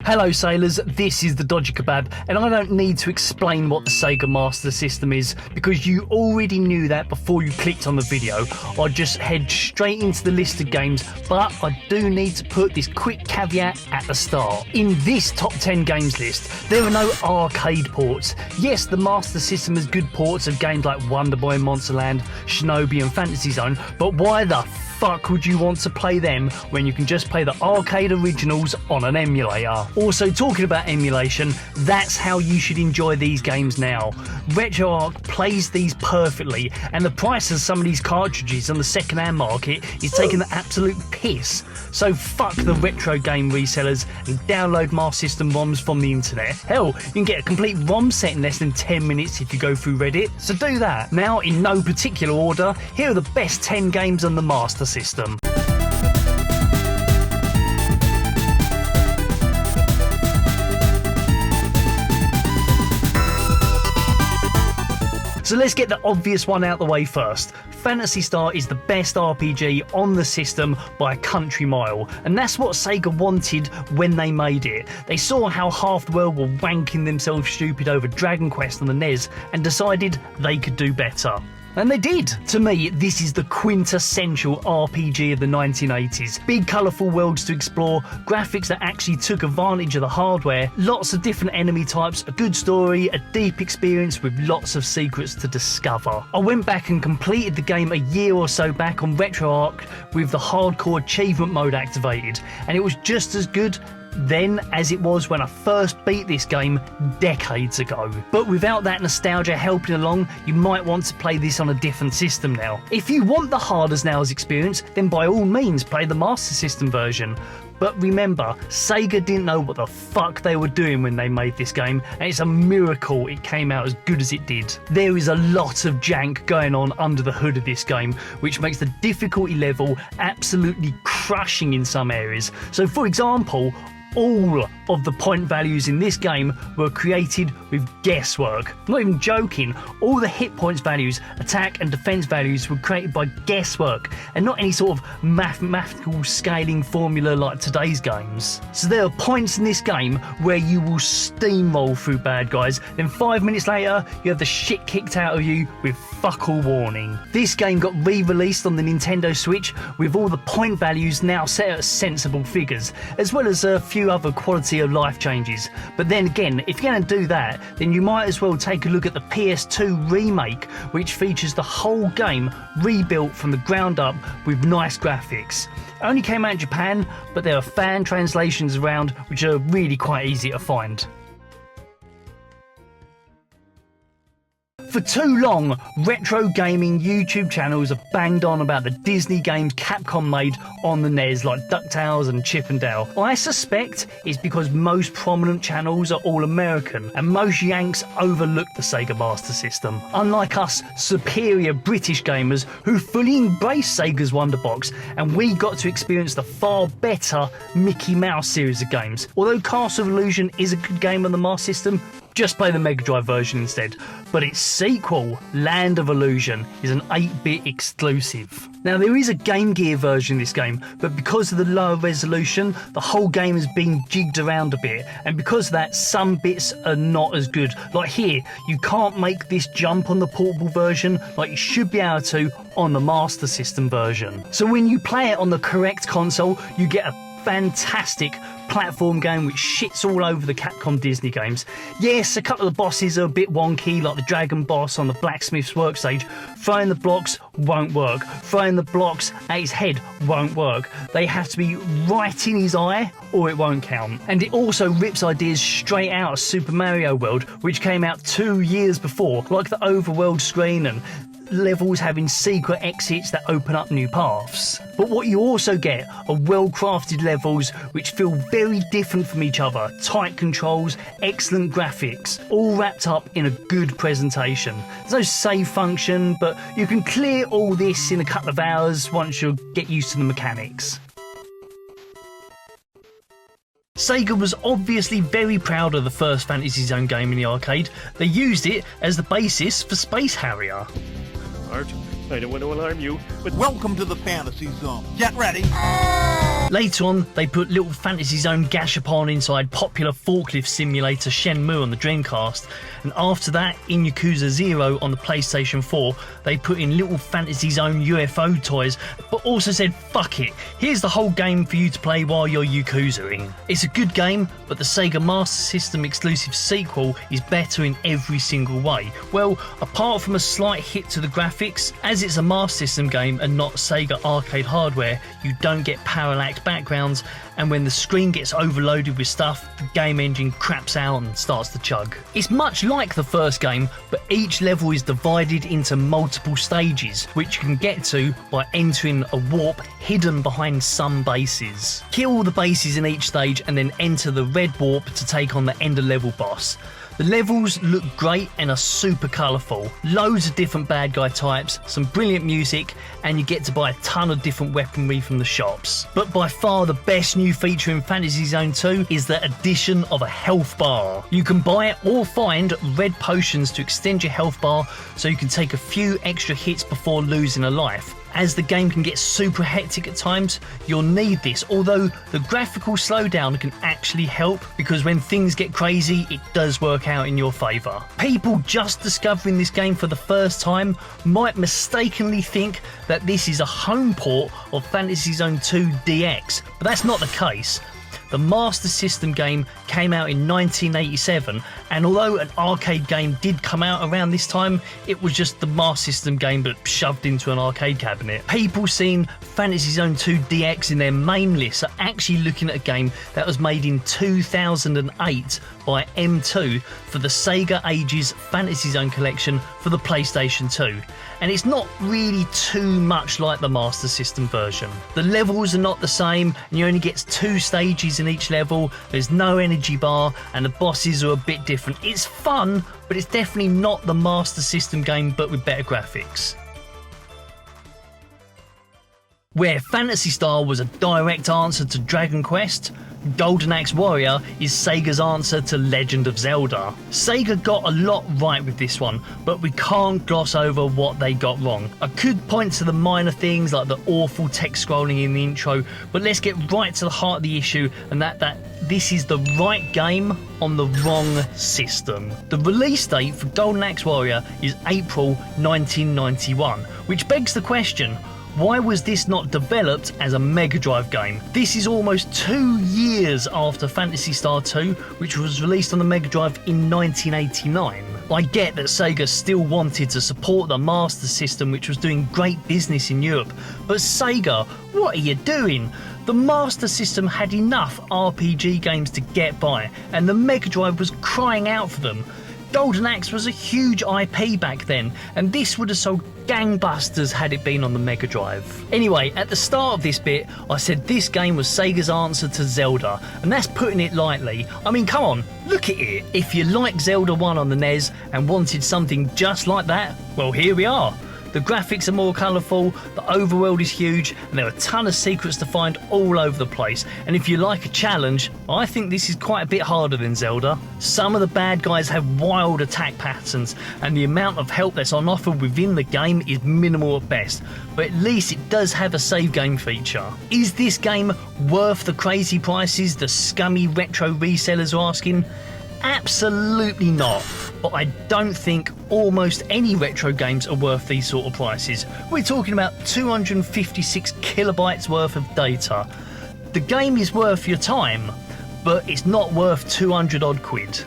Hello sailors, this is the Dodgykebaab, and I don't need to explain what the Sega Master System is because you already knew that before you clicked on the video. I'll just head straight into the list of games, but I do need to put this quick caveat at the start. In this top 10 games list, there are no arcade ports. Yes, the Master System has good ports of games like Wonder Boy, Monsterland, Shinobi and Phantasy Zone, but why the fuck would you want to play them when you can just play the arcade originals on an emulator? Also, talking about emulation, that's how you should enjoy these games now. RetroArch plays these perfectly, and the price of some of these cartridges on the second-hand market is taking the absolute piss. So fuck the retro game resellers and download Master System ROMs from the internet. Hell, you can get a complete ROM set in less than 10 minutes if you go through Reddit, so do that. Now, in no particular order, here are the best 10 games on the Master System. So let's get the obvious one out the way first. Phantasy Star is the best RPG on the system by a country mile, and that's what Sega wanted when they made it. They saw how half the world were wanking themselves stupid over Dragon Quest on the NES and decided they could do better. And they did. To me, this is the quintessential RPG of the 1980s. Big colourful worlds to explore, graphics that actually took advantage of the hardware, lots of different enemy types, a good story, a deep experience with lots of secrets to discover. I went back and completed the game a year or so back on RetroArch with the hardcore achievement mode activated, and it was just as good then as it was when I first beat this game decades ago. But without that nostalgia helping along, you might want to play this on a different system now. If you want the hard as nails experience, then by all means play the Master System version. But remember, Sega didn't know what the fuck they were doing when they made this game, and it's a miracle it came out as good as it did. There is a lot of jank going on under the hood of this game, which makes the difficulty level absolutely crushing in some areas. So for example, all of the point values in this game were created with guesswork. I'm not even joking, all the hit points values, attack and defense values were created by guesswork and not any sort of mathematical scaling formula like today's games. So there are points in this game where you will steamroll through bad guys, then 5 minutes later you have the shit kicked out of you with fuck all warning. This game got re-released on the Nintendo Switch with all the point values now set at sensible figures, as well as a few other quality of life changes. But then again, if you're going to do that, then you might as well take a look at the PS2 remake, which features the whole game rebuilt from the ground up with nice graphics. It only came out in Japan, but there are fan translations around which are really quite easy to find. For too long, retro gaming YouTube channels have banged on about the Disney games Capcom made on the NES, like DuckTales and Chip and Dale. I suspect it's because most prominent channels are all American, and most Yanks overlook the Sega Master System. Unlike us superior British gamers who fully embrace Sega's Wonderbox, and we got to experience the far better Mickey Mouse series of games. Although Castle of Illusion is a good game on the Master System, just play the Mega Drive version instead. But its sequel, Land of Illusion, is an 8-bit exclusive. Now there is a Game Gear version of this game, but because of the lower resolution, the whole game has been jigged around a bit, and because of that, some bits are not as good. Like here, you can't make this jump on the portable version like you should be able to on the Master System version. So when you play it on the correct console, you get a fantastic platform game which shits all over the Capcom Disney games. Yes, a couple of the bosses are a bit wonky, like the dragon boss on the blacksmith's workstage. Throwing the blocks won't work. Throwing the blocks at his head won't work. They have to be right in his eye or it won't count. And it also rips ideas straight out of Super Mario World, which came out 2 years before, like the overworld screen and levels having secret exits that open up new paths. But what you also get are well-crafted levels which feel very different from each other, tight controls, excellent graphics, all wrapped up in a good presentation. There's no save function, but you can clear all this in a couple of hours once you get used to the mechanics. Sega was obviously very proud of the first Phantasy Zone game in the arcade. They used it as the basis for Space Harrier. Art, I don't want to alarm you, but welcome to the Phantasy Zone. Get ready. Later on, they put little Phantasy Zone Gashapon inside popular forklift simulator Shenmue on the Dreamcast, and after that, in Yakuza 0 on the PlayStation 4, they put in little Phantasy Zone UFO toys, but also said, fuck it, here's the whole game for you to play while you're Yakuza-ing. It's a good game, but the Sega Master System exclusive sequel is better in every single way. Well, apart from a slight hit to the graphics, as it's a Master System game and not Sega arcade hardware, you don't get parallax backgrounds, and when the screen gets overloaded with stuff, the game engine craps out and starts to chug. It's much like the first game, but each level is divided into multiple stages, which you can get to by entering a warp hidden behind some bases. Kill all the bases in each stage and then enter the red warp to take on the end of level boss. The levels look great and are super colourful. Loads of different bad guy types, some brilliant music, and you get to buy a ton of different weaponry from the shops. But by far the best new feature in Phantasy Zone 2 is the addition of a health bar. You can buy or find red potions to extend your health bar so you can take a few extra hits before losing a life. As the game can get super hectic at times, you'll need this, although the graphical slowdown can actually help, because when things get crazy, it does work out in your favour. People just discovering this game for the first time might mistakenly think that this is a home port of Phantasy Zone 2 DX, but that's not the case. The Master System game came out in 1987, and although an arcade game did come out around this time, it was just the Master System game but shoved into an arcade cabinet. People seeing Phantasy Zone 2 DX in their main list are actually looking at a game that was made in 2008 by M2 for the Sega Ages Phantasy Zone collection for the PlayStation 2. And it's not really too much like the Master System version. The levels are not the same, and you only get 2 stages in each level, there's no energy bar, and the bosses are a bit different. It's fun, but it's definitely not the Master System game, but with better graphics. Where Phantasy Star was a direct answer to Dragon Quest, Golden Axe Warrior is Sega's answer to Legend of Zelda. Sega got a lot right with this one, but we can't gloss over what they got wrong. I could point to the minor things like the awful text scrolling in the intro, but let's get right to the heart of the issue, and that this is the right game on the wrong system. The release date for Golden Axe Warrior is April 1991, which begs the question, why was this not developed as a Mega Drive game? This is almost 2 years after Phantasy Star 2, which was released on the Mega Drive in 1989. I get that Sega still wanted to support the Master System, which was doing great business in Europe, but Sega, what are you doing? The Master System had enough RPG games to get by, and the Mega Drive was crying out for them. Golden Axe was a huge IP back then, and this would have sold gangbusters had it been on the Mega Drive. Anyway, at the start of this bit, I said this game was Sega's answer to Zelda, and that's putting it lightly. I mean, come on, look at it. If you like Zelda 1 on the NES and wanted something just like that, well, here we are. The graphics are more colourful, the overworld is huge, and there are a ton of secrets to find all over the place. And if you like a challenge, I think this is quite a bit harder than Zelda. Some of the bad guys have wild attack patterns, and the amount of help that's on offer within the game is minimal at best, but at least it does have a save game feature. Is this game worth the crazy prices the scummy retro resellers are asking? Absolutely not, but I don't think almost any retro games are worth these sort of prices. We're talking about 256 kilobytes worth of data. The game is worth your time, but it's not worth 200 odd quid.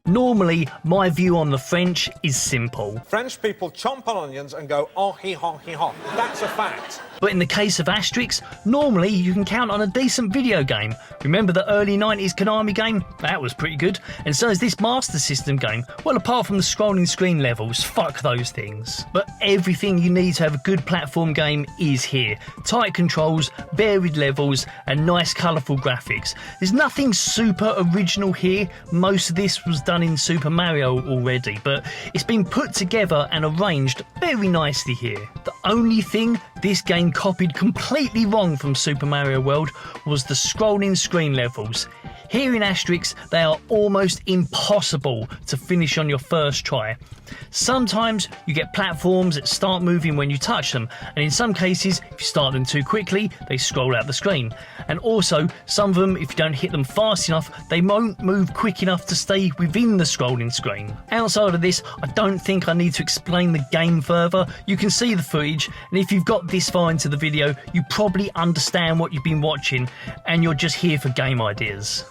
Normally, my view on the French is simple. French people chomp on onions and go, oh, he ha, he ha. That's a fact. But in the case of Asterix, normally you can count on a decent video game. Remember the early 90s Konami game? That was pretty good. And so is this Master System game. Well, apart from the scrolling screen levels, fuck those things. But everything you need to have a good platform game is here. Tight controls, varied levels, and nice colourful graphics. There's nothing super original here. Most of this was done in Super Mario already, but it's been put together and arranged very nicely here. The only thing this game copied completely wrong from Super Mario World was the scrolling screen levels. Here in Asterix, they are almost impossible to finish on your first try. Sometimes you get platforms that start moving when you touch them, and in some cases, if you start them too quickly, they scroll out the screen. And also, some of them, if you don't hit them fast enough, they won't move quick enough to stay within the scrolling screen. Outside of this, I don't think I need to explain the game further. You can see the footage, and if you've got this far into the video, you probably understand what you've been watching, and you're just here for game ideas.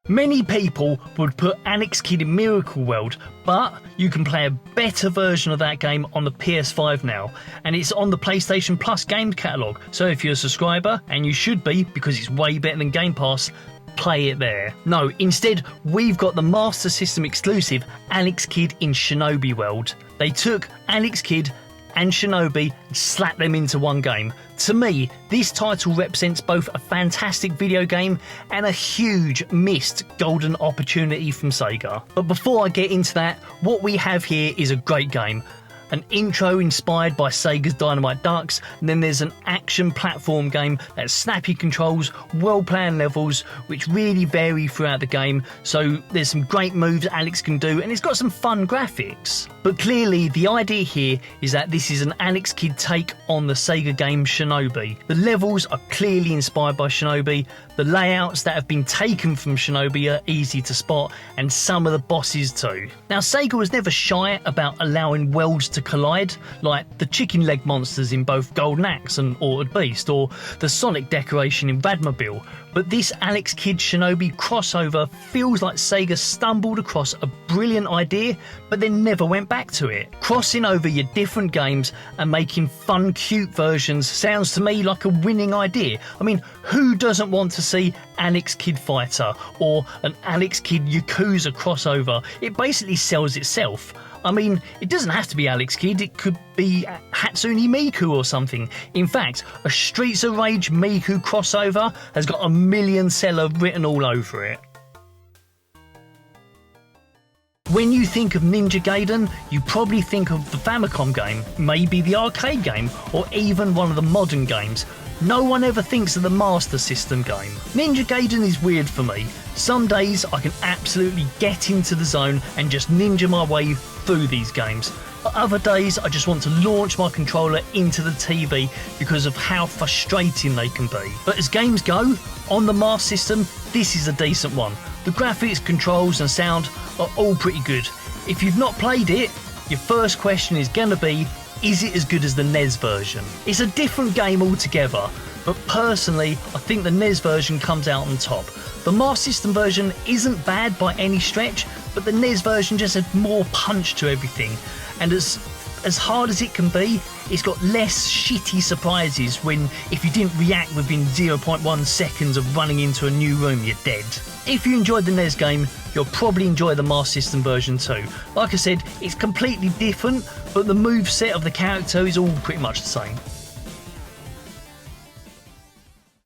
Many people would put Alex Kidd in Miracle World, but you can play a better version of that game on the PS5 now, and it's on the PlayStation Plus game catalogue, so if you're a subscriber, and you should be because it's way better than Game Pass, play it there. No, instead, we've got the Master System exclusive Alex Kidd in Shinobi World. They took Alex Kidd and Shinobi and slapped them into one game. To me, this title represents both a fantastic video game and a huge missed golden opportunity from Sega. But before I get into that, what we have here is a great game. An intro inspired by Sega's Dynamite Ducks, and then there's an action platform game that has snappy controls, well-planned levels, which really vary throughout the game, so there's some great moves Alex can do, and it's got some fun graphics. But clearly, the idea here is that this is an Alex Kidd take on the Sega game Shinobi. The levels are clearly inspired by Shinobi, the layouts that have been taken from Shinobi are easy to spot, and some of the bosses too. Now, Sega was never shy about allowing worlds to collide, like the chicken leg monsters in both Golden Axe and Altered Beast, or the Sonic decoration in Radmobile, but this Alex Kidd Shinobi crossover feels like Sega stumbled across a brilliant idea, but then never went back to it. Crossing over your different games and making fun, cute versions sounds to me like a winning idea. I mean, who doesn't want to see Alex Kidd Fighter or an Alex Kidd Yakuza crossover? It basically sells itself. I mean, it doesn't have to be Alex Kidd, it could be Hatsune Miku or something. In fact, a Streets of Rage Miku crossover has got a million seller written all over it. When you think of Ninja Gaiden, you probably think of the Famicom game, maybe the arcade game, or even one of the modern games. No one ever thinks of the Master System game. Ninja Gaiden is weird for me. Some days I can absolutely get into the zone and just ninja my way through these games. But other days I just want to launch my controller into the TV because of how frustrating they can be. But as games go, on the Master System, this is a decent one. The graphics, controls and sound are all pretty good. If you've not played it, your first question is going to be, is it as good as the NES version? It's a different game altogether, but personally I think the NES version comes out on top. The Master System version isn't bad by any stretch, but the NES version just had more punch to everything, and as hard as it can be, it's got less shitty surprises when if you didn't react within 0.1 seconds of running into a new room, you're dead. If you enjoyed the NES game, you'll probably enjoy the Master System version too. Like I said, it's completely different, but the moveset of the character is all pretty much the same.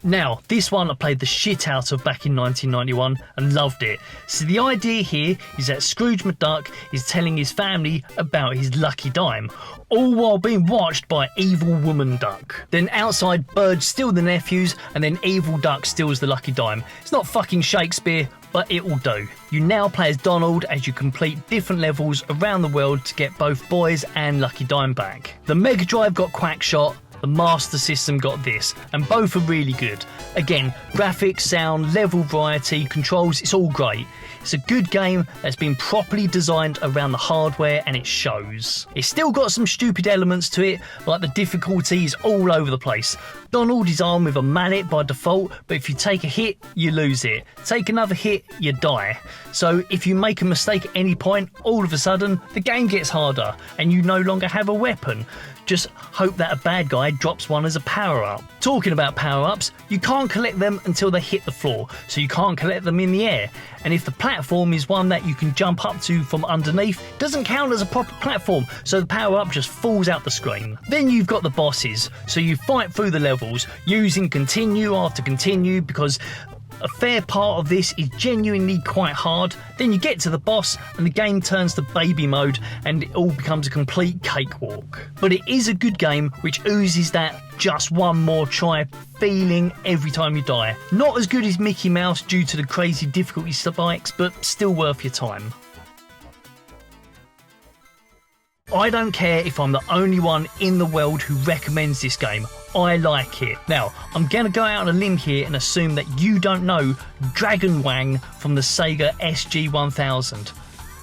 Now, this one I played the shit out of back in 1991 and loved it. So the idea here is that Scrooge McDuck is telling his family about his lucky dime, all while being watched by Evil Woman Duck. Then outside, birds steal the nephews, and then Evil Duck steals the lucky dime. It's not fucking Shakespeare, but it will do. You now play as Donald as you complete different levels around the world to get both boys and lucky dime back. The Mega Drive got Quackshot, the Master System got this, and both are really good. Again, graphics, sound, level variety, controls, it's all great. It's a good game that's been properly designed around the hardware and it shows. It's still got some stupid elements to it, like the difficulty is all over the place. Donald is armed with a mallet by default, but if you take a hit, you lose it. Take another hit, you die. So if you make a mistake at any point, all of a sudden, the game gets harder and you no longer have a weapon. Just hope that a bad guy drops one as a power-up. Talking about power-ups, you can't collect them until they hit the floor, so you can't collect them in the air. And if the platform is one that you can jump up to from underneath, it doesn't count as a proper platform, so the power-up just falls out the screen. Then you've got the bosses, so you fight through the levels, using continue after continue because A fair part of this is genuinely quite hard, then you get to the boss and the game turns to baby mode and it all becomes a complete cakewalk. But it is a good game which oozes that just one more try feeling every time you die. Not as good as Mickey Mouse due to the crazy difficulty spikes, but still worth your time. I don't care if I'm the only one in the world who recommends this game. I like it. Now, I'm going to go out on a limb here and assume that you don't know Dragon Wang from the Sega SG-1000.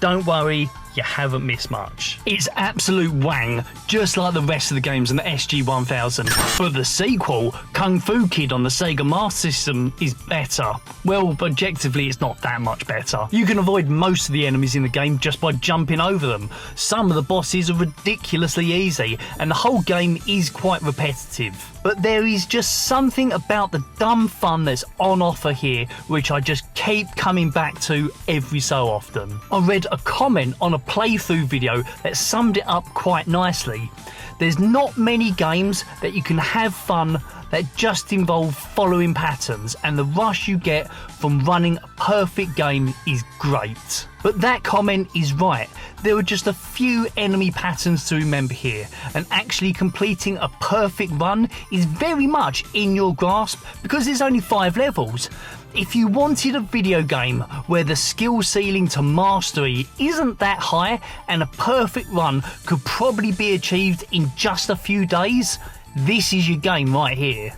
Don't worry, you haven't missed much. It's absolute wang, just like the rest of the games on the SG-1000. But the sequel, Kung Fu Kid on the Sega Master System, is better. Well, objectively, it's not that much better. You can avoid most of the enemies in the game just by jumping over them. Some of the bosses are ridiculously easy, and the whole game is quite repetitive. But there is just something about the dumb fun that's on offer here which I just keep coming back to every so often. I read a comment on a playthrough video that summed it up quite nicely. There's not many games that you can have fun that just involve following patterns, and the rush you get from running a perfect game is great. But that comment is right. There are just a few enemy patterns to remember here, and actually completing a perfect run is very much in your grasp because there's only 5 levels. If you wanted a video game where the skill ceiling to mastery isn't that high and a perfect run could probably be achieved in just a few days, this is your game right here.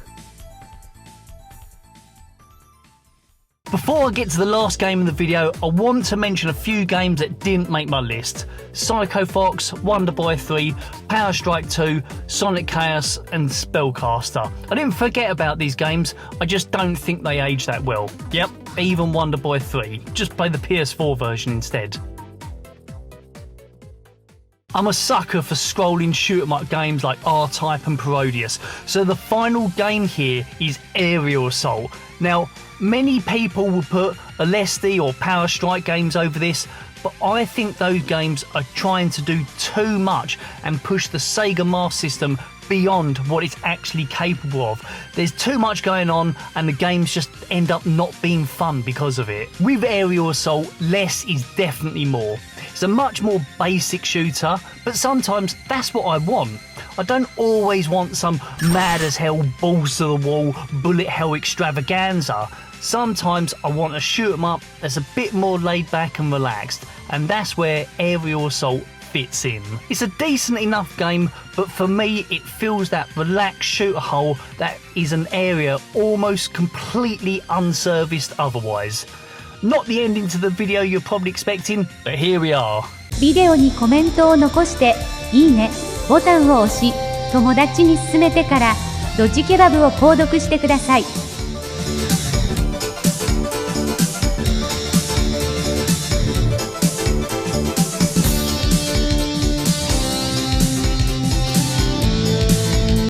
Before I get to the last game in the video, I want to mention a few games that didn't make my list. Psycho Fox, Wonder Boy 3, Power Strike 2, Sonic Chaos and Spellcaster. I didn't forget about these games, I just don't think they aged that well. Yep, even Wonder Boy 3. Just play the PS4 version instead. I'm a sucker for scrolling shoot-em-up games like R-Type and Parodius, so the final game here is Aerial Assault. Now, many people will put Alesti or Power Strike games over this, but I think those games are trying to do too much and push the Sega Master System beyond what it's actually capable of. There's too much going on and the games just end up not being fun because of it. With Aerial Assault, less is definitely more. It's a much more basic shooter, but sometimes that's what I want. I don't always want some mad as hell, balls to the wall, bullet hell extravaganza. Sometimes I want to shoot 'em up that's a bit more laid back and relaxed, and that's where Aerial Assault fits in. It's a decent enough game, but for me it fills that relaxed shooter hole that is an area almost completely unserviced otherwise. Not the ending to the video you're probably expecting, but here we are. ビデオにコメントを残していいねボタンを押し友達に勧めてからドッジケバブを購読してください。